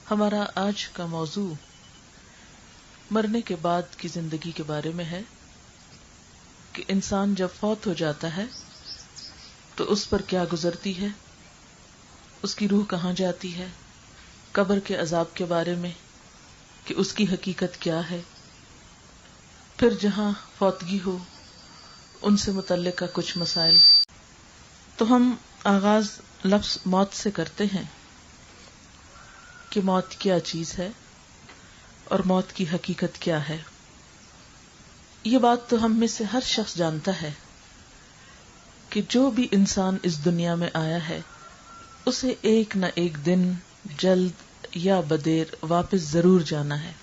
ہمارا آج کا موضوع مرنے کے بعد کی زندگی کے بارے میں ہے کہ انسان جب فوت ہو جاتا ہے تو اس پر کیا گزرتی ہے، اس کی روح کہاں جاتی ہے، قبر کے عذاب کے بارے میں کہ اس کی حقیقت کیا ہے، پھر جہاں فوتگی ہو ان سے متعلقہ کچھ مسائل۔ تو ہم آغاز لفظ موت سے کرتے ہیں کہ موت کیا چیز ہے اور موت کی حقیقت کیا ہے۔ یہ بات تو ہم میں سے ہر شخص جانتا ہے کہ جو بھی انسان اس دنیا میں آیا ہے اسے ایک نہ ایک دن جلد یا بدیر واپس ضرور جانا ہے۔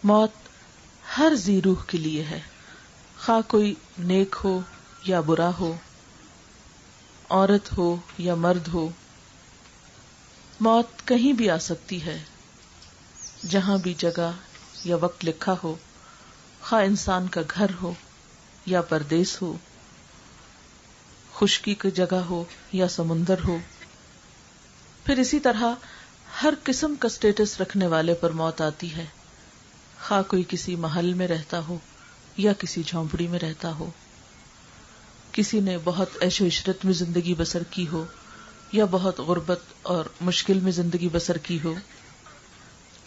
موت ہر ذی روح کے لیے ہے، خواہ کوئی نیک ہو یا برا ہو، عورت ہو یا مرد ہو۔ موت کہیں بھی آ سکتی ہے، جہاں بھی جگہ یا وقت لکھا ہو، خواہ انسان کا گھر ہو یا پردیس ہو، خشکی کی جگہ ہو یا سمندر ہو۔ پھر اسی طرح ہر قسم کا سٹیٹس رکھنے والے پر موت آتی ہے، خواہ کوئی کسی محل میں رہتا ہو یا کسی جھونپڑی میں رہتا ہو، کسی نے بہت عیش و عشرت میں زندگی بسر کی ہو یا بہت غربت اور مشکل میں زندگی بسر کی ہو۔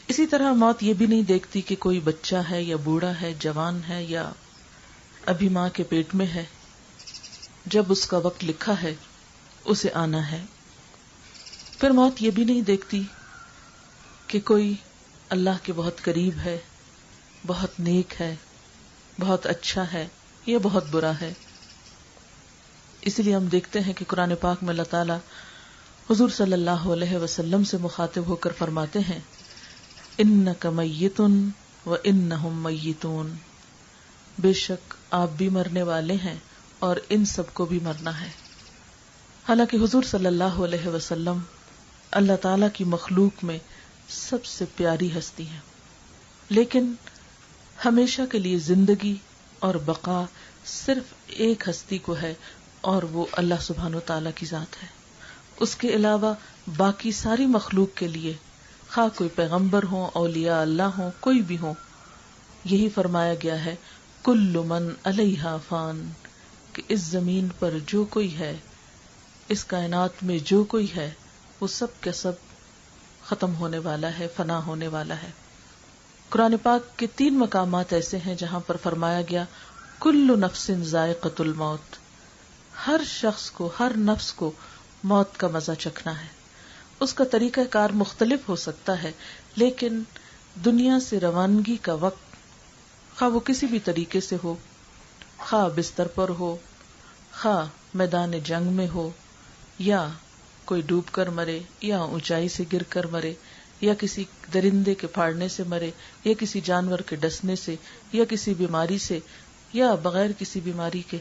اسی طرح موت یہ بھی نہیں دیکھتی کہ کوئی بچہ ہے یا بوڑھا ہے، جوان ہے یا ابھی ماں کے پیٹ میں ہے۔ جب اس کا وقت لکھا ہے اسے آنا ہے۔ پھر موت یہ بھی نہیں دیکھتی کہ کوئی اللہ کے بہت قریب ہے، بہت نیک ہے، بہت اچھا ہے یا بہت برا ہے۔ اسی لیے ہم دیکھتے ہیں کہ قرآن پاک میں اللہ تعالیٰ حضور صلی اللہ علیہ وسلم سے مخاطب ہو کر فرماتے ہیں اِنَّكَ مَيِّتٌ وَإِنَّهُمْ مَيِّتُونَ، بے شک آپ بھی مرنے والے ہیں اور ان سب کو بھی مرنا ہے۔ حالانکہ حضور صلی اللہ علیہ وسلم اللہ تعالیٰ کی مخلوق میں سب سے پیاری ہستی ہیں، لیکن ہمیشہ کے لیے زندگی اور بقا صرف ایک ہستی کو ہے اور وہ اللہ سبحانہ وتعالیٰ کی ذات ہے۔ اس کے علاوہ باقی ساری مخلوق کے لیے، خواہ کوئی پیغمبر ہوں، اولیاء اللہ ہوں، کوئی بھی ہوں، یہی فرمایا گیا ہے کل من علیہا فان، کہ اس زمین پر جو کوئی ہے، اس کائنات میں جو کوئی ہے، وہ سب کے سب ختم ہونے والا ہے، فنا ہونے والا ہے۔ قرآن پاک کے 3 مقامات ایسے ہیں جہاں پر فرمایا گیا کل نفس ذائقۃ الموت، ہر شخص کو، ہر نفس کو موت کا مزہ چکھنا ہے۔ اس کا طریقہ کار مختلف ہو سکتا ہے، لیکن دنیا سے روانگی کا وقت، خواہ وہ کسی بھی طریقے سے ہو، خواہ بستر پر ہو، خواہ میدان جنگ میں ہو، یا کوئی ڈوب کر مرے، یا اونچائی سے گر کر مرے، یا کسی درندے کے پھاڑنے سے مرے، یا کسی جانور کے ڈسنے سے، یا کسی بیماری سے، یا بغیر کسی بیماری کے،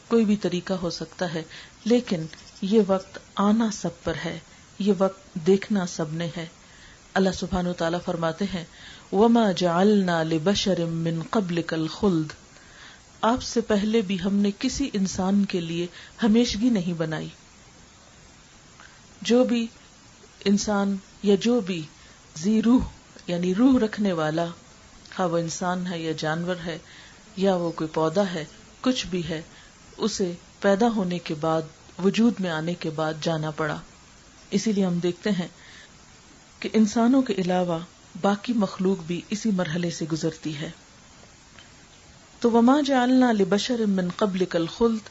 کوئی بھی طریقہ ہو سکتا ہے، لیکن یہ وقت آنا سب پر ہے، یہ وقت دیکھنا سب نے ہے۔ اللہ سبحانہ وتعالیٰ فرماتے ہیں وَمَا جَعَلْنَا لِبَشَرٍ مِّن قَبْلِكَ الْخُلْدَ، آپ سے پہلے بھی ہم نے کسی انسان کے لیے ہمیشگی نہیں بنائی۔ جو بھی انسان یا جو بھی ذی روح یعنی روح رکھنے والا، خواہ وہ انسان ہے یا جانور ہے یا وہ کوئی پودا ہے، کچھ بھی ہے، اسے پیدا ہونے کے بعد، وجود میں آنے کے بعد جانا پڑا۔ اسی لیے ہم دیکھتے ہیں کہ انسانوں کے علاوہ باقی مخلوق بھی اسی مرحلے سے گزرتی ہے۔ تو وما جعلنا لبشر من قبلک الخلد،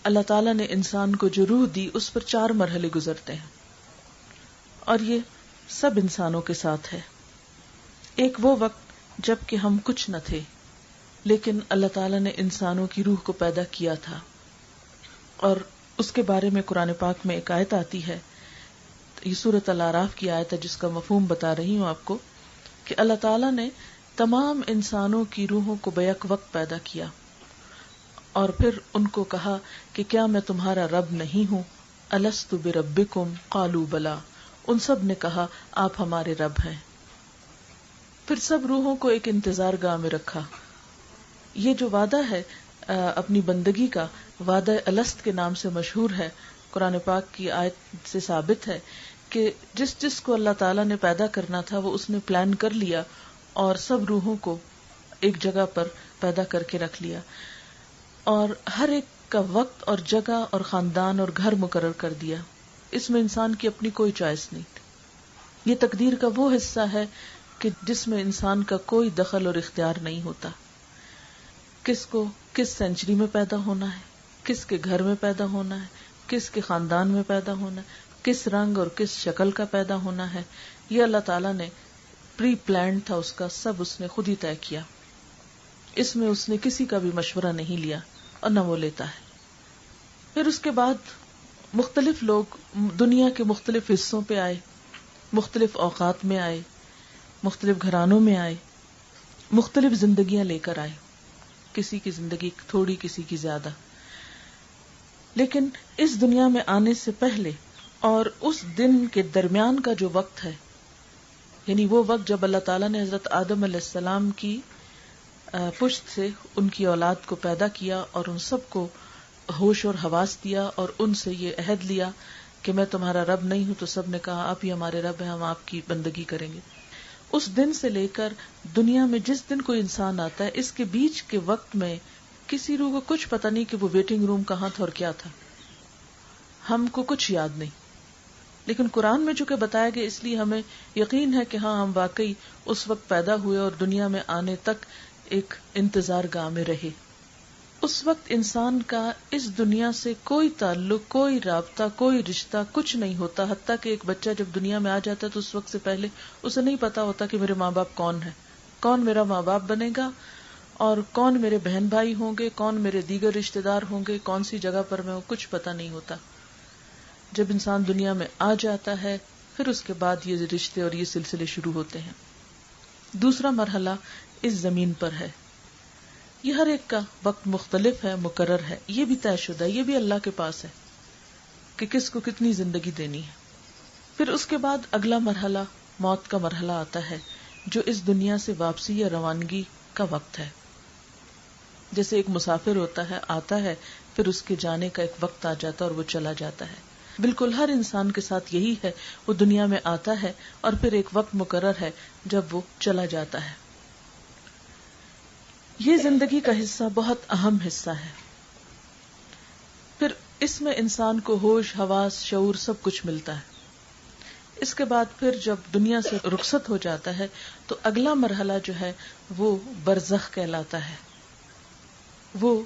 اللہ تعالیٰ نے انسان کو جو روح دی اس پر 4 مرحلے گزرتے ہیں، اور یہ سب انسانوں کے ساتھ ہے۔ ایک وہ وقت جب کہ ہم کچھ نہ تھے، لیکن اللہ تعالیٰ نے انسانوں کی روح کو پیدا کیا تھا، اور اس کے بارے میں قرآن پاک میں ایک آیت آتی ہے، یہ سورۃ الاعراف کی آیت ہے جس کا مفہوم بتا رہی ہوں آپ کو، کہ اللہ تعالیٰ نے تمام انسانوں کی روحوں کو بیک وقت پیدا کیا، اور پھر ان کو کہا کہ کیا میں تمہارا رب نہیں ہوں؟ الست بربکم قالوا بلا، ان سب نے کہا آپ ہمارے رب ہیں۔ پھر سب روحوں کو ایک انتظار گاہ میں رکھا۔ یہ جو وعدہ ہے اپنی بندگی کا، وعدہ الست کے نام سے مشہور ہے، قرآن پاک کی آیت سے ثابت ہے کہ جس جس کو اللہ تعالیٰ نے پیدا کرنا تھا وہ اس نے پلان کر لیا اور سب روحوں کو ایک جگہ پر پیدا کر کے رکھ لیا، اور ہر ایک کا وقت اور جگہ اور خاندان اور گھر مقرر کر دیا. اس میں انسان کی اپنی کوئی چوائس نہیں تھی. یہ تقدیر کا وہ حصہ ہے کہ جس میں انسان کا کوئی دخل اور اختیار نہیں ہوتا. کس کو کس سینچری میں پیدا ہونا ہے، کس کے گھر میں پیدا ہونا ہے، کس کے خاندان میں پیدا ہونا ہے، کس رنگ اور کس شکل کا پیدا ہونا ہے، یہ اللہ تعالیٰ نے پری پلانڈ تھا. اس کا سب اس نے خود ہی طے کیا. اس میں اس نے کسی کا بھی مشورہ نہیں لیا اور نہ وہ لیتا ہے. پھر اس کے بعد مختلف لوگ دنیا کے مختلف حصوں پہ آئے، مختلف اوقات میں آئے، مختلف گھرانوں میں آئے، مختلف زندگیاں لے کر آئے. کسی کی زندگی تھوڑی، کسی کی زیادہ. لیکن اس دنیا میں آنے سے پہلے اور اس دن کے درمیان کا جو وقت ہے، یعنی وہ وقت جب اللہ تعالیٰ نے حضرت آدم علیہ السلام کی پشت سے ان کی اولاد کو پیدا کیا اور ان سب کو ہوش اور حواس دیا اور ان سے یہ عہد لیا کہ میں تمہارا رب نہیں ہوں، تو سب نے کہا آپ ہی ہمارے رب ہیں، ہم آپ کی بندگی کریں گے. اس دن سے لے کر دنیا میں جس دن کوئی انسان آتا ہے، اس کے بیچ کے وقت میں کسی روح کو کچھ پتہ نہیں کہ وہ ویٹنگ روم کہاں تھا اور کیا تھا. ہم کو کچھ یاد نہیں، لیکن قرآن میں چونکہ بتایا گیا اس لیے ہمیں یقین ہے کہ ہاں ہم واقعی اس وقت پیدا ہوئے اور دنیا میں آنے تک ایک انتظار گاہ میں رہے. اس وقت انسان کا اس دنیا سے کوئی تعلق، کوئی رابطہ، کوئی رشتہ کچھ نہیں ہوتا. حتیٰ کہ ایک بچہ جب دنیا میں آ جاتا ہے تو اس وقت سے پہلے اسے نہیں پتا ہوتا کہ میرے ماں باپ کون ہیں، کون میرا ماں باپ بنے گا، اور کون میرے بہن بھائی ہوں گے، کون میرے دیگر رشتہ دار ہوں گے، کون سی جگہ پر میں ہوں، کچھ پتا نہیں ہوتا. جب انسان دنیا میں آ جاتا ہے پھر اس کے بعد یہ رشتے اور یہ سلسلے شروع ہوتے ہیں. دوسرا مرحلہ اس زمین پر ہے. یہ ہر ایک کا وقت مختلف ہے، مقرر ہے، یہ بھی طے شدہ ہے، یہ بھی اللہ کے پاس ہے کہ کس کو کتنی زندگی دینی ہے. پھر اس کے بعد اگلا مرحلہ موت کا مرحلہ آتا ہے، جو اس دنیا سے واپسی یا روانگی کا وقت ہے. جیسے ایک مسافر ہوتا ہے، آتا ہے، پھر اس کے جانے کا ایک وقت آ جاتا ہے اور وہ چلا جاتا ہے. بالکل ہر انسان کے ساتھ یہی ہے. وہ دنیا میں آتا ہے اور پھر ایک وقت مقرر ہے جب وہ چلا جاتا ہے. یہ زندگی کا حصہ بہت اہم حصہ ہے. پھر اس میں انسان کو ہوش، حواس، شعور سب کچھ ملتا ہے. اس کے بعد پھر جب دنیا سے رخصت ہو جاتا ہے تو اگلا مرحلہ جو ہے وہ برزخ کہلاتا ہے. وہ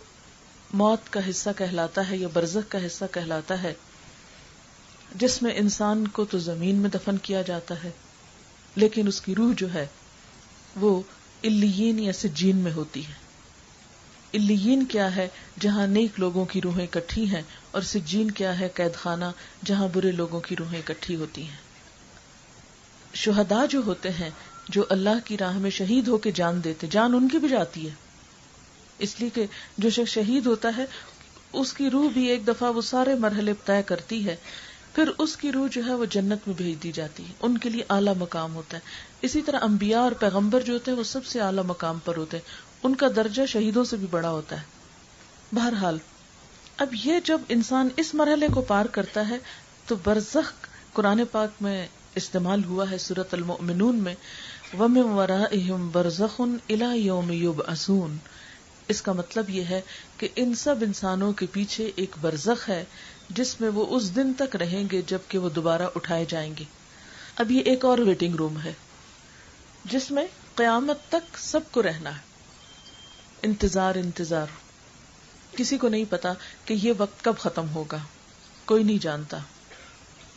موت کا حصہ کہلاتا ہے یا برزخ کا حصہ کہلاتا ہے، جس میں انسان کو تو زمین میں دفن کیا جاتا ہے، لیکن اس کی روح جو ہے وہ علیین یا سجین میں ہوتی ہے. علیین کیا ہے؟ جہاں نیک لوگوں کی روحیں اکٹھی ہیں، اور سجین کیا ہے؟ قید خانہ، جہاں برے لوگوں کی روحیں اکٹھی ہوتی ہیں. شہداء جو ہوتے ہیں، جو اللہ کی راہ میں شہید ہو کے جان دیتے، جان ان کی بھی جاتی ہے، اس لیے کہ جو شخص شہید ہوتا ہے اس کی روح بھی ایک دفعہ وہ سارے مرحلے طے کرتی ہے، پھر اس کی روح جو ہے وہ جنت میں بھیج دی جاتی ہے. ان کے لیے اعلیٰ مقام ہوتا ہے. اسی طرح انبیاء اور پیغمبر جو ہوتے ہیں وہ سب سے اعلیٰ مقام پر ہوتے ہیں، ان کا درجہ شہیدوں سے بھی بڑا ہوتا ہے. بہرحال اب یہ جب انسان اس مرحلے کو پار کرتا ہے تو برزخ قرآن پاک میں استعمال ہوا ہے سورۃ المؤمنون میں، وَمِن وَرَائِهِمْ بَرْزَخٌ إِلَى يَوْمِ يُبْعَثُونَ. اس کا مطلب یہ ہے کہ ان سب انسانوں کے پیچھے ایک برزخ ہے جس میں وہ اس دن تک رہیں گے جب کہ وہ دوبارہ اٹھائے جائیں گے. اب یہ ایک اور ویٹنگ روم ہے جس میں قیامت تک سب کو رہنا ہے. انتظار. کسی کو نہیں پتا کہ یہ وقت کب ختم ہوگا، کوئی نہیں جانتا.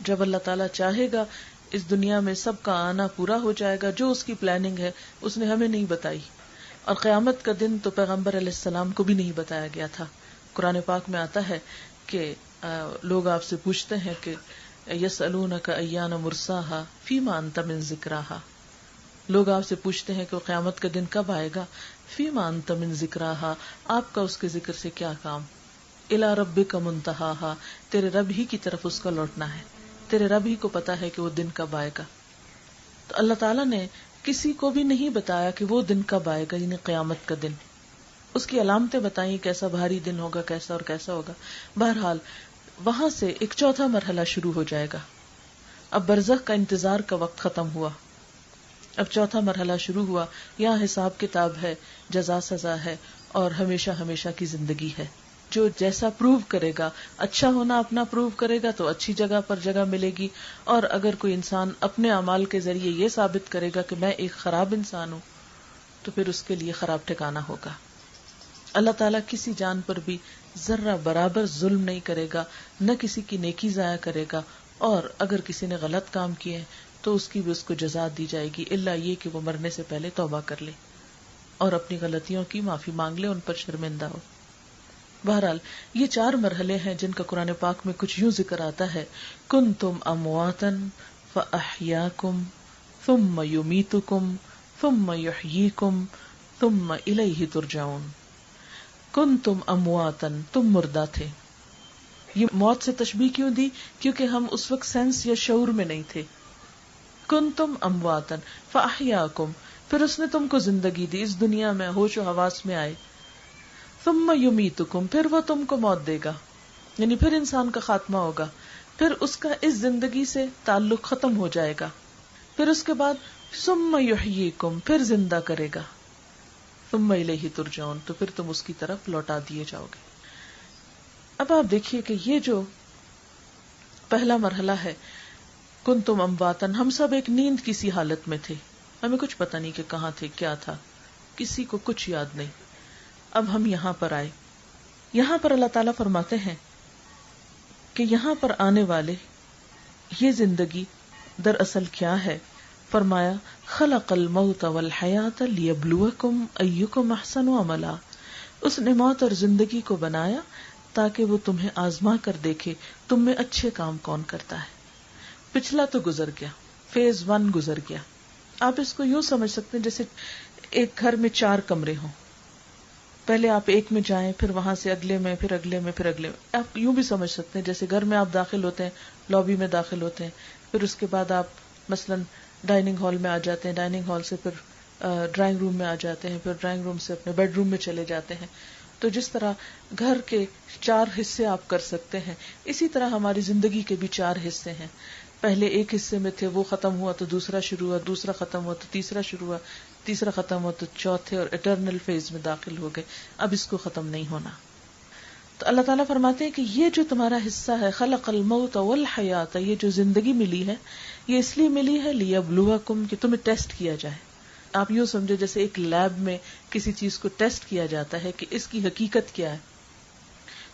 جب اللہ تعالیٰ چاہے گا اس دنیا میں سب کا آنا پورا ہو جائے گا. جو اس کی پلاننگ ہے اس نے ہمیں نہیں بتائی، اور قیامت کا دن تو پیغمبر علیہ السلام کو بھی نہیں بتایا گیا تھا. قرآن پاک میں آتا ہے کہ لوگ آپ سے پوچھتے ہیں کہ یسألونک ایان مرساہا فیما انت من ذکراہا. لوگ آپ سے پوچھتے ہیں کہ قیامت کا دن کب آئے گا. فیما انت من ذکراہا، آپ کا اس کے ذکر سے کیا کام. الی ربک منتہاہا، تیرے رب ہی کی طرف اس کا لوٹنا ہے، تیرے رب ہی کو پتا ہے کہ وہ دن کب آئے گا. تو اللہ تعالیٰ نے کسی کو بھی نہیں بتایا کہ وہ دن کب آئے گا، یعنی قیامت کا دن. اس کی علامتیں بتائیں، کیسا بھاری دن ہوگا، کیسا اور کیسا ہوگا. بہرحال وہاں سے ایک چوتھا مرحلہ شروع ہو جائے گا. اب برزخ کا انتظار کا وقت ختم ہوا، اب چوتھا مرحلہ شروع ہوا. یہاں حساب کتاب ہے، جزا سزا ہے، اور ہمیشہ ہمیشہ کی زندگی ہے. جو جیسا پروو کرے گا، اچھا ہونا اپنا پروو کرے گا تو اچھی جگہ پر جگہ ملے گی، اور اگر کوئی انسان اپنے اعمال کے ذریعے یہ ثابت کرے گا کہ میں ایک خراب انسان ہوں تو پھر اس کے لیے خراب ٹھکانہ ہوگا. اللہ تعالیٰ کسی جان پر بھی ذرہ برابر ظلم نہیں کرے گا، نہ کسی کی نیکی ضائع کرے گا، اور اگر کسی نے غلط کام کیے تو اس کی بھی اس کو جزا دی جائے گی، الا یہ کہ وہ مرنے سے پہلے توبہ کر لے اور اپنی غلطیوں کی معافی مانگ لے، ان پر شرمندہ ہو. بہرحال یہ 4 مرحلے ہیں جن کا قرآن پاک میں کچھ یوں ذکر آتا ہے: کنتم امواتا فاحیاکم ثم یمیتکم ثم یحییکم ثم الیہ ترجعون. کنتم امواتا، تم مردہ تھے. یہ موت سے تشبیہ کیوں دی؟ کیونکہ ہم اس وقت سینس یا شعور میں نہیں تھے. کنتم امواتا فاحیاکم، پھر اس نے تم کو زندگی دی، اس دنیا میں ہوش و حواس میں آئے. ثم یمیتکم، پھر وہ تم کو موت دے گا، یعنی پھر انسان کا خاتمہ ہوگا، پھر اس کا اس زندگی سے تعلق ختم ہو جائے گا. پھر اس کے بعد ثم یحییکم، پھر زندہ کرے گا. ثم الیہ ترجعون، تو پھر تم اس کی طرف لوٹا دیے جاؤ گے. اب آپ دیکھیے کہ یہ جو پہلا مرحلہ ہے، کنتم امواتا، ہم سب ایک نیند کی سی حالت میں تھے، ہمیں کچھ پتہ نہیں کہ کہاں تھے، کیا تھا، کسی کو کچھ یاد نہیں. اب ہم یہاں پر آئے. یہاں پر اللہ تعالیٰ فرماتے ہیں کہ یہاں پر آنے والے یہ زندگی دراصل کیا ہے. فرمایا خلق الموت والحیات لیبلوکم ایکم احسن عملا، اس نے موت اور زندگی کو بنایا تاکہ وہ تمہیں آزما کر دیکھے تم میں اچھے کام کون کرتا ہے. پچھلا تو گزر گیا، فیز 1 گزر گیا. آپ اس کو یوں سمجھ سکتے ہیں جیسے ایک گھر میں 4 کمرے ہوں، پہلے آپ ایک میں جائیں، پھر وہاں سے اگلے میں، پھر اگلے میں، پھر اگلے میں. آپ یوں بھی سمجھ سکتے ہیں جیسے گھر میں آپ داخل ہوتے ہیں، لابی میں داخل ہوتے ہیں، پھر اس کے بعد آپ مثلاً ڈائننگ ہال میں آ جاتے ہیں، ڈائننگ ہال سے پھر ڈرائنگ روم میں آ جاتے ہیں، پھر ڈرائنگ روم سے اپنے بیڈ روم میں چلے جاتے ہیں. تو جس طرح گھر کے 4 حصے آپ کر سکتے ہیں، اسی طرح ہماری زندگی کے بھی 4 حصے ہیں. پہلے ایک حصے میں تھے، وہ ختم ہوا تو دوسرا شروع ہوا، دوسرا ختم ہوا تو تیسرا شروع ہوا، تیسرا ختم ہوا تو چوتھے اور اٹرنل فیز میں داخل ہو گئے. اب اس کو ختم نہیں ہونا. تو اللہ تعالیٰ فرماتے ہیں کہ یہ جو تمہارا حصہ ہے، خلق الموت والحیات، یہ جو زندگی ملی ہے یہ اس لیے ملی ہے لیبلوکم، کہ تمہیں ٹیسٹ کیا جائے. آپ یوں سمجھو جیسے ایک لیب میں کسی چیز کو ٹیسٹ کیا جاتا ہے کہ اس کی حقیقت کیا ہے.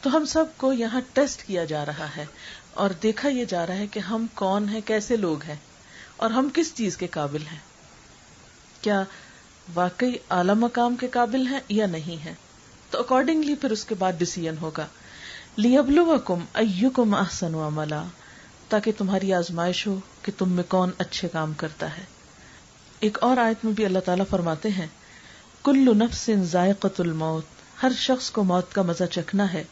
تو ہم سب کو یہاں ٹیسٹ کیا جا رہا ہے اور دیکھا یہ جا رہا ہے کہ ہم کون ہیں، کیسے لوگ ہیں، اور ہم کس چیز کے قابل ہیں. کیا واقعی اعلی مقام کے قابل ہیں یا نہیں ہیں؟ تو اکارڈنگلی پھر اس کے بعد ڈیسیژن ہوگا. لیبلوکم ایکم احسن عملا، تاکہ تمہاری آزمائش ہو کہ تم میں کون اچھے کام کرتا ہے. ایک اور آیت میں بھی اللہ تعالیٰ فرماتے ہیں کل نفس ذائقۃ الموت، ہر شخص کو موت کا مزہ چکھنا ہے.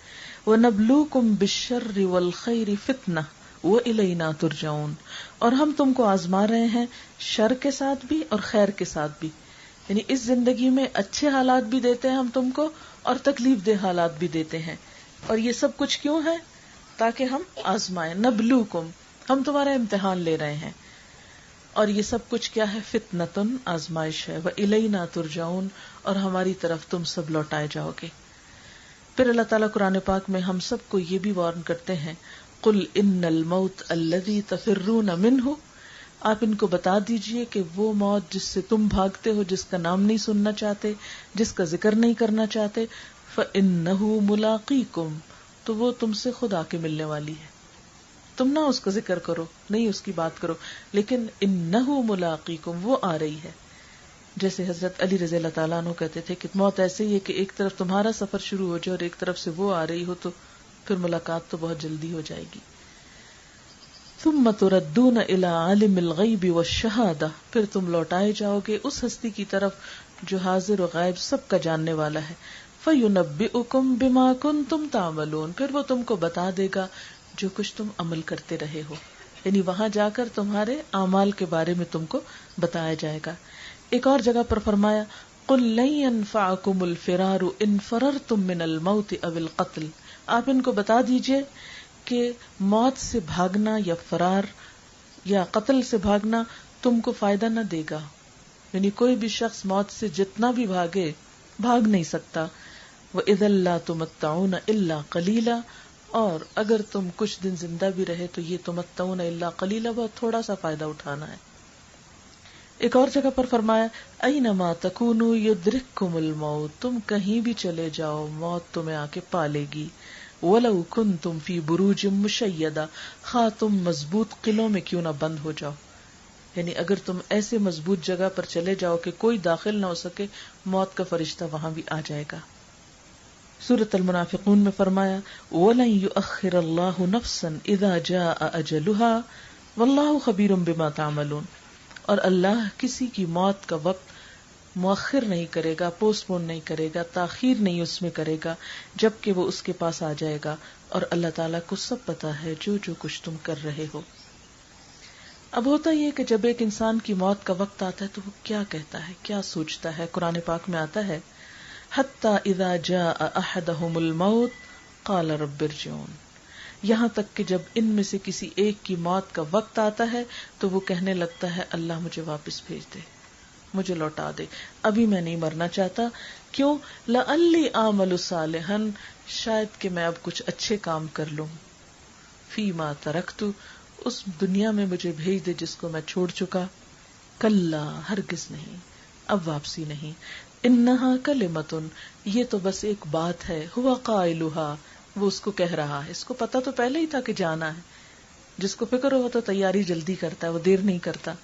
وَنَبْلُوكُمْ بِالشَّرِّ وَالْخَيْرِ فِتْنَةً وَإِلَيْنَا تُرْجَعُونَ، اور ہم تم کو آزما رہے ہیں شر کے ساتھ بھی اور خیر کے ساتھ بھی. یعنی اس زندگی میں اچھے حالات بھی دیتے ہیں ہم تم کو اور تکلیف دہ حالات بھی دیتے ہیں. اور یہ سب کچھ کیوں ہے؟ تاکہ ہم آزمائیں. نبلوکم، ہم تمہارا امتحان لے رہے ہیں. اور یہ سب کچھ کیا ہے؟ فتنتن، آزمائش ہے. وَإِلَيْنَا تُرْجَعُونَ، اور ہماری طرف تم سب لوٹائے جاؤ گے. پھر اللہ تعالیٰ قرآن پاک میں ہم سب کو یہ بھی وارن کرتے ہیں قُلْ إِنَّ الْمَوْتَ الَّذِي تَفِرُّونَ مِنْهُ، آپ ان کو بتا دیجئے کہ وہ موت جس سے تم بھاگتے ہو، جس کا نام نہیں سننا چاہتے، جس کا ذکر نہیں کرنا چاہتے، فَإِنَّهُ مُلَاقِيكُمْ، تو وہ تم سے خود آ کے ملنے والی ہے. تم نہ اس کا ذکر کرو، نہیں اس کی بات کرو، لیکن انہو ملاقیکم، وہ آ رہی ہے. جیسے حضرت علی رضی اللہ تعالیٰ عنہ کہتے تھے کہ موت ایسے ہی ہے کہ ایک طرف تمہارا سفر شروع ہو جائے اور ایک طرف سے وہ آ رہی ہو، تو پھر ملاقات تو بہت جلدی ہو جائے گی. ثم تردون الی عالم الغیب والشہادہ، پھر تم لوٹائے جاؤ گے اس ہستی کی طرف جو حاضر و غائب سب کا جاننے والا ہے. فینبئکم بما کنتم تعملون، پھر وہ تم کو بتا دے گا جو کچھ تم عمل کرتے رہے ہو. یعنی وہاں جا کر تمہارے اعمال کے بارے میں تم کو بتایا جائے گا. ایک اور جگہ پر فرمایا قُلْ لَن يَنْفَعَكُمُ الْفِرَارُ إِنْ فَرَرْتُم مِّنَ الْمَوْتِ أَوِ الْقَتْلِ، آپ ان کو بتا دیجئے کہ موت سے بھاگنا یا فرار یا قتل سے بھاگنا تم کو فائدہ نہ دے گا، یعنی کوئی بھی شخص موت سے جتنا بھی بھاگے بھاگ نہیں سکتا. وَإِذًا لَّا تُمَتَّعُونَ إِلَّا قَلِيلًا، اور اگر تم کچھ دن زندہ بھی رہے تو یہ تمتعون الا قلیلا، بہت تھوڑا سا فائدہ اٹھانا ہے. ایک اور جگہ پر فرمایا اینما تکونوا یدرککم الموت، تم کہیں بھی چلے جاؤ موت تمہیں آ کے پالے گی. ولو کنتم فی بروج مشیدہ، خواہ تم مضبوط قلعوں میں کیوں نہ بند ہو جاؤ، یعنی اگر تم ایسے مضبوط جگہ پر چلے جاؤ کہ کوئی داخل نہ ہو سکے، موت کا فرشتہ وہاں بھی آ جائے گا. سورۃ المنافقون میں فرمایا وَلَن يُؤَخِّرَ اللَّهُ نَفْسًا إِذَا جَاءَ أَجَلُهَا وَاللَّهُ خَبِيرٌ بِمَا تَعْمَلُونَ، اور اللہ کسی کی موت کا وقت مؤخر نہیں کرے گا، پوسٹ پون نہیں کرے گا، تاخیر نہیں اس میں کرے گا، جبکہ وہ اس کے پاس آ جائے گا، اور اللہ تعالیٰ کو سب پتا ہے جو جو کچھ تم کر رہے ہو. اب ہوتا یہ کہ جب ایک انسان کی موت کا وقت آتا ہے تو وہ کیا کہتا ہے، کیا سوچتا ہے. قرآن پاک میں آتا ہے حتی اذا جاء احدهم الموت قال رب ارجعون، یہاں تک کہ جب ان میں سے کسی ایک کی موت کا وقت آتا ہے تو وہ کہنے لگتا ہے اللہ مجھے واپس بھیج دے، مجھے لوٹا دے، ابھی میں نہیں مرنا چاہتا. کیوں؟ لعلی اعمل صالحا، شاید کہ میں اب کچھ اچھے کام کر لوں. فیما ترکت، اس دنیا میں مجھے بھیج دے جس کو میں چھوڑ چکا. کلا، ہرگز نہیں، اب واپسی نہیں. انہا کلمتن، یہ تو بس ایک بات ہے. ہوا قائلہا، وہ اس کو کہہ رہا ہے، اس کو پتا تو پہلے ہی تھا کہ جانا ہے. جس کو فکر ہو تو تیاری جلدی کرتا ہے، وہ دیر نہیں کرتا.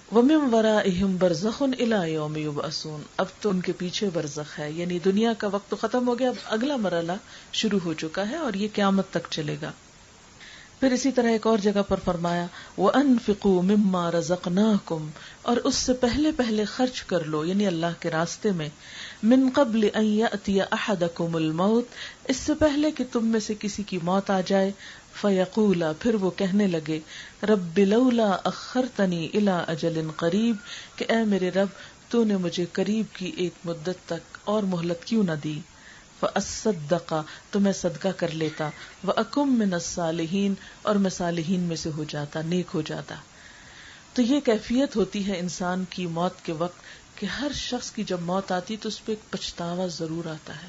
وَمِن وَرَائِهِمْ بَرْزَخٌ إِلَىٰ يَوْمِ يُبْعَثُونَ، اب تو ان کے پیچھے برزخ ہے، یعنی دنیا کا وقت تو ختم ہو گیا، اب اگلا مرحلہ شروع ہو چکا ہے اور یہ قیامت تک چلے گا. پھر اسی طرح ایک اور جگہ پر فرمایا وَأَنفِقُوا مِمَّا رَزَقْنَاكُمْ، اور اس سے پہلے پہلے خرچ کر لو، یعنی اللہ کے راستے میں. مِن قَبْلِ أَن يَأْتِيَ أَحَدَكُمُ الْمَوْتُ، اس سے پہلے کہ تم میں سے کسی کی موت آ جائے. فَيَقُولَ، پھر وہ کہنے لگے رَبِّ لَوْلَا أَخَّرْتَنِي إِلَىٰ أَجَلٍ قَرِيبٍ، کہ اے میرے رب تو نے مجھے قریب کی ایک مدت تک اور مہلت کیوں نہ دی. فَأَصَّدَّقَ، تو میں صدقہ کر لیتا. وَأَكُن مِّنَ الصَّالِحِينَ، اور میں صالحین میں سے ہو جاتا، نیک ہو جاتا. تو یہ کیفیت ہوتی ہے انسان کی موت کے وقت کہ ہر شخص کی جب موت آتی تو اس پہ ایک پچھتاوا ضرور آتا ہے،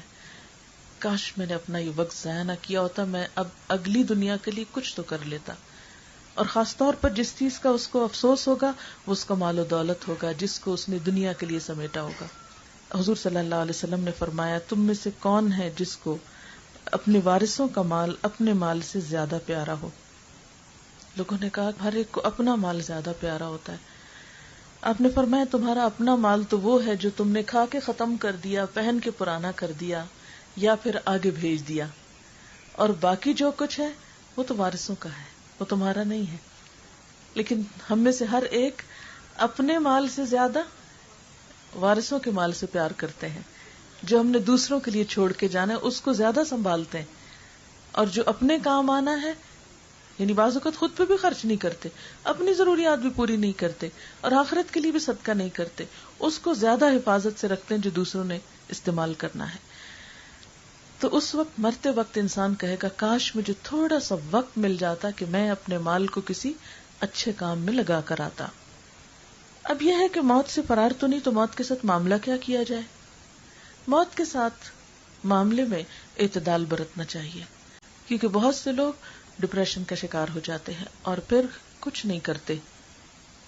کاش میں نے اپنا یہ وقت ضائع نہ کیا ہوتا، میں اب اگلی دنیا کے لیے کچھ تو کر لیتا. اور خاص طور پر جس چیز کا اس کو افسوس ہوگا وہ اس کا مال و دولت ہوگا جس کو اس نے دنیا کے لیے سمیٹا ہوگا. حضور صلی اللہ علیہ وسلم نے فرمایا تم میں سے کون ہے جس کو اپنے وارثوں کا مال اپنے مال سے زیادہ پیارا ہو؟ لوگوں نے کہا ہر ایک کو اپنا مال زیادہ پیارا ہوتا ہے. آپ نے فرمایا تمہارا اپنا مال تو وہ ہے جو تم نے کھا کے ختم کر دیا، پہن کے پرانا کر دیا یا پھر آگے بھیج دیا، اور باقی جو کچھ ہے وہ تو وارثوں کا ہے، وہ تمہارا نہیں ہے. لیکن ہم میں سے ہر ایک اپنے مال سے زیادہ وارثوں کے مال سے پیار کرتے ہیں. جو ہم نے دوسروں کے لیے چھوڑ کے جانا ہے اس کو زیادہ سنبھالتے ہیں، اور جو اپنے کام آنا ہے یعنی بعض اوقات خود پہ بھی خرچ نہیں کرتے، اپنی ضروریات بھی پوری نہیں کرتے، اور آخرت کے لیے بھی صدقہ نہیں کرتے، اس کو زیادہ حفاظت سے رکھتے ہیں جو دوسروں نے استعمال کرنا ہے. تو اس وقت مرتے وقت انسان کہے گا کاش مجھے تھوڑا سا وقت مل جاتا کہ میں اپنے مال کو کسی اچھے کام میں لگا کر آتا. اب یہ ہے کہ موت سے فرار تو نہیں، تو موت کے ساتھ معاملہ کیا کیا جائے؟ موت کے ساتھ معاملے میں اعتدال برتنا چاہیے، کیونکہ بہت سے لوگ ڈپریشن کا شکار ہو جاتے ہیں اور پھر کچھ نہیں کرتے،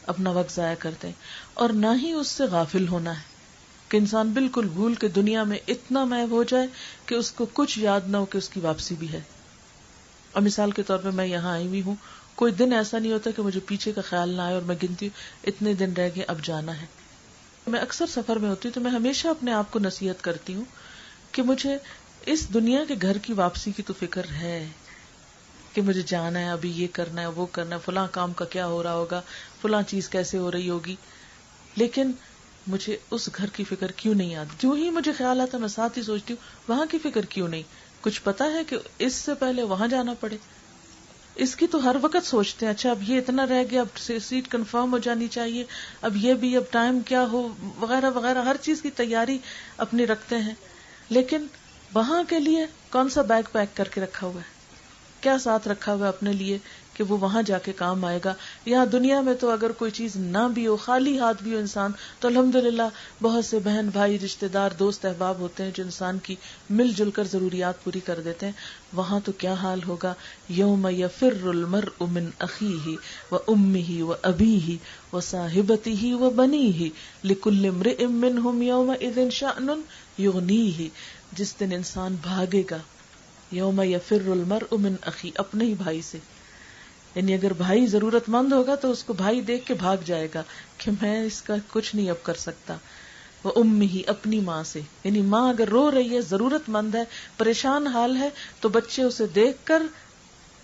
اپنا وقت ضائع کرتے ہیں. اور نہ ہی اس سے غافل ہونا ہے کہ انسان بالکل بھول کے دنیا میں اتنا محو ہو جائے کہ اس کو کچھ یاد نہ ہو کہ اس کی واپسی بھی ہے. اور مثال کے طور پہ میں یہاں آئی ہوئی ہوں، کوئی دن ایسا نہیں ہوتا کہ مجھے پیچھے کا خیال نہ آئے اور میں گنتی ہوں اتنے دن رہ گئے اب جانا ہے. میں اکثر سفر میں ہوتی ہوں تو میں ہمیشہ اپنے آپ کو نصیحت کرتی ہوں کہ مجھے اس دنیا کے گھر کی واپسی کی تو فکر ہے کہ مجھے جانا ہے، ابھی یہ کرنا ہے، وہ کرنا ہے، فلاں کام کا کیا ہو رہا ہوگا، فلاں چیز کیسے ہو رہی ہوگی، لیکن مجھے اس گھر کی فکر کیوں نہیں آتی؟ جو ہی مجھے خیال آتا میں ساتھ ہی سوچتی ہوں وہاں کی فکر کیوں نہیں؟ کچھ پتا ہے کہ اس سے پہلے وہاں جانا پڑے؟ اس کی تو ہر وقت سوچتے ہیں اچھا اب یہ اتنا رہ گیا، اب سیٹ کنفرم ہو جانی چاہیے، اب یہ بھی، اب ٹائم کیا ہو، وغیرہ وغیرہ، ہر چیز کی تیاری اپنی رکھتے ہیں. لیکن وہاں کے لیے کون سا بیگ پیک کر کے رکھا ہوا ہے، کیا ساتھ رکھا ہوا ہے اپنے لیے کہ وہ وہاں جا کے کام آئے گا. یہاں دنیا میں تو اگر کوئی چیز نہ بھی ہو، خالی ہاتھ بھی ہو انسان، تو الحمدللہ بہت سے بہن بھائی رشتہ دار دوست احباب ہوتے ہیں جو انسان کی مل جل کر ضروریات پوری کر دیتے ہیں. وہاں تو کیا حال ہوگا. یوم یفر المرء من اخیہ وامہ وابیہ وصاحبتہ وبنیہ لکل امرئ منہم یومئذ شأن یغنیہ. جس دن انسان بھاگے گا، یوم یفر المرء من اخی، اپنے ہی بھائی سے. یعنی اگر بھائی ضرورت مند ہوگا تو اس کو بھائی دیکھ کے بھاگ جائے گا کہ میں اس کا کچھ نہیں اب کر سکتا. وہ امہ، اپنی ماں سے. یعنی ماں اگر رو رہی ہے، ضرورت مند ہے، پریشان حال ہے، تو بچے اسے دیکھ کر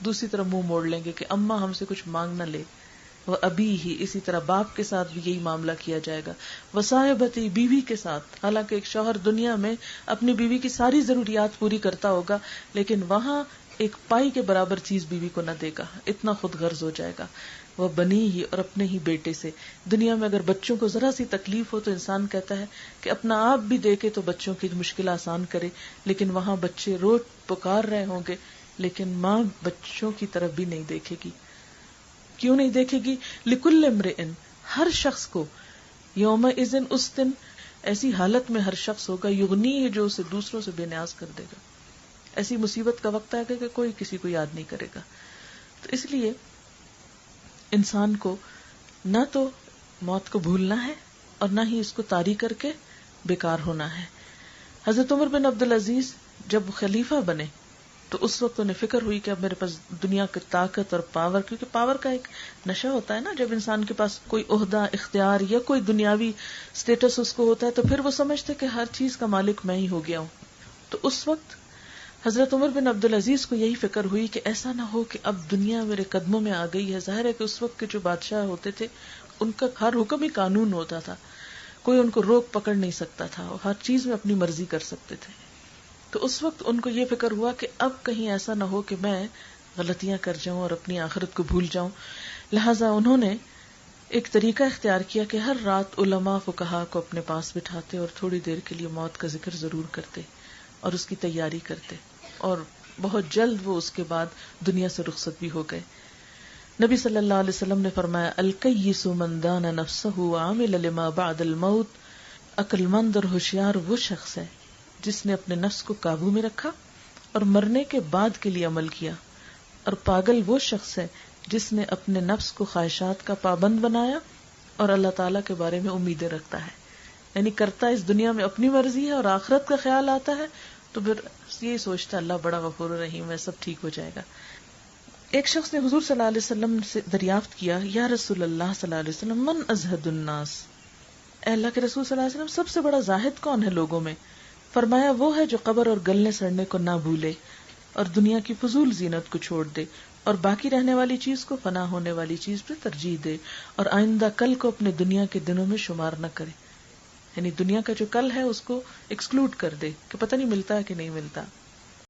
دوسری طرف منہ موڑ لیں گے کہ اماں ہم سے کچھ مانگ نہ لے. وہ ابی ہی، اسی طرح باپ کے ساتھ بھی یہی معاملہ کیا جائے گا. وصاحبتی، بیوی کے ساتھ. حالانکہ ایک شوہر دنیا میں اپنی بیوی کی ساری ضروریات پوری کرتا ہوگا، لیکن وہاں ایک پائی کے برابر چیز بیوی کو نہ دے گا، اتنا خود غرض ہو جائے گا. وہ بنی ہی، اور اپنے ہی بیٹے سے. دنیا میں اگر بچوں کو ذرا سی تکلیف ہو تو انسان کہتا ہے کہ اپنا آپ بھی دیکھے تو بچوں کی مشکل آسان کرے، لیکن وہاں بچے رو پکار رہے ہوں گے، لیکن ماں بچوں کی طرف بھی نہیں دیکھے گی. کیوں نہیں دیکھے گی؟ لکل امرئ، ہر شخص کو، یومئذ، اس دن، ایسی حالت میں ہر شخص ہوگا، یغنی ہے، جو اسے دوسروں سے بے نیاز کر دے گا. ایسی مصیبت کا وقت آئے گا کہ کوئی کسی کو یاد نہیں کرے گا. تو اس لیے انسان کو نہ تو موت کو بھولنا ہے اور نہ ہی اس کو طاری کر کے بیکار ہونا ہے. حضرت عمر بن عبدالعزیز جب خلیفہ بنے تو اس وقت انہیں فکر ہوئی کہ اب میرے پاس دنیا کی طاقت اور پاور، کیونکہ پاور کا ایک نشہ ہوتا ہے نا، جب انسان کے پاس کوئی عہدہ، اختیار یا کوئی دنیاوی سٹیٹس اس کو ہوتا ہے تو پھر وہ سمجھتے کہ ہر چیز کا مالک میں ہی ہو گیا ہوں. تو اس وقت حضرت عمر بن عبدالعزیز کو یہی فکر ہوئی کہ ایسا نہ ہو کہ اب دنیا میرے قدموں میں آ گئی ہے. ظاہر ہے کہ اس وقت کے جو بادشاہ ہوتے تھے ان کا ہر حکم ہی قانون ہوتا تھا، کوئی ان کو روک پکڑ نہیں سکتا تھا، اور ہر چیز میں اپنی مرضی کر سکتے تھے. تو اس وقت ان کو یہ فکر ہوا کہ اب کہیں ایسا نہ ہو کہ میں غلطیاں کر جاؤں اور اپنی آخرت کو بھول جاؤں. لہٰذا انہوں نے ایک طریقہ اختیار کیا کہ ہر رات علماء فقہا کو اپنے پاس بٹھاتے اور تھوڑی دیر کے لیے موت کا ذکر ضرور کرتے اور اس کی تیاری کرتے، اور بہت جلد وہ اس کے بعد دنیا سے رخصت بھی ہو گئے. نبی صلی اللہ علیہ وسلم نے فرمایا، الکیس من دان نفسہ وعمل لما بعد الموت. عقل مند اور ہوشیار وہ شخص ہے جس نے اپنے نفس کو قابو میں رکھا اور مرنے کے بعد کے لیے عمل کیا، اور پاگل وہ شخص ہے جس نے اپنے نفس کو خواہشات کا پابند بنایا اور اللہ تعالیٰ کے بارے میں امیدیں رکھتا ہے. یعنی کرتا اس دنیا میں اپنی مرضی ہے اور آخرت کا خیال آتا ہے تو پھر یہی سوچتا اللہ بڑا غفور رحیم ہے، سب ٹھیک ہو جائے گا. ایک شخص نے حضور صلی اللہ علیہ وسلم سے دریافت کیا، یا رسول اللہ صلی اللہ علیہ وسلم، من ازہد الناس، اے اللہ کے رسول صلی اللہ علیہ وسلم، سب سے بڑا زاہد کون ہے لوگوں میں؟ فرمایا، وہ ہے جو قبر اور گلنے سڑنے کو نہ بھولے اور دنیا کی فضول زینت کو چھوڑ دے اور باقی رہنے والی چیز کو فنا ہونے والی چیز پہ ترجیح دے اور آئندہ کل کو اپنے دنیا کے دنوں میں شمار نہ کرے. یعنی دنیا کا جو کل ہے اس کو ایکسکلوڈ کر دے کہ پتہ نہیں ملتا ہے کہ نہیں ملتا.